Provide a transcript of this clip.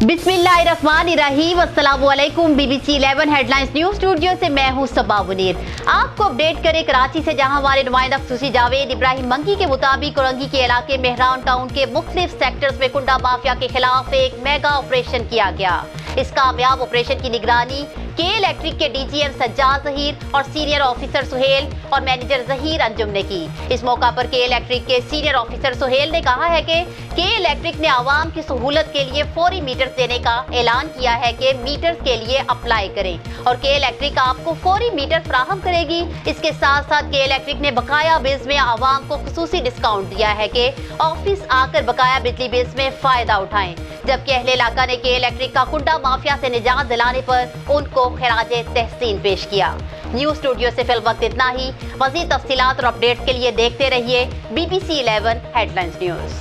بسم اللہ الرحمن الرحیم، السلام علیکم۔ B B C 11 headlines news studio سے میں ہوں صبا منیر۔ آپ کو اپڈیٹ کریں کراچی سے، جہاں ہمارے نمائندہ خصوصی جاوید ابراہیم منگی کے مطابق اورنگی کے علاقے مہران ٹاؤن کے مختلف سیکٹرز میں کنڈا مافیا کے خلاف ایک میگا آپریشن کیا گیا۔ اس کامیاب آپریشن کی نگرانی الیکٹرک کے D G M Sajjad Zaheer اور سینئر آفیسر سہیل اور مینیجر ظہیر انجم نے کی۔ اس موقع پر الیکٹرک کے سینئر آفیسر سہیل نے کہا ہے کہ الیکٹرک نے عوام کی سہولت کے لیے فوری میٹرز دینے کا اعلان کیا ہے کہ میٹرز کے لیے اپلائی کریں اور الیکٹرک آپ کو فوری میٹر فراہم کرے گی۔ اس کے ساتھ ساتھ الیکٹرک نے بقایا بلز میں عوام کو خصوصی ڈسکاؤنٹ دیا ہے کہ آفس آ کر بقایا بجلی بلز میں فائدہ اٹھائیں، جبکہ اہل علاقہ نے الیکٹرک کا کنڈا مافیا سے نجات دلانے پر ان کو خراج تحسین پیش کیا۔ نیوز اسٹوڈیو سے فی الوقت اتنا ہی۔ مزید تفصیلات اور اپڈیٹس کے لیے دیکھتے رہیے B B C 11 headlines news.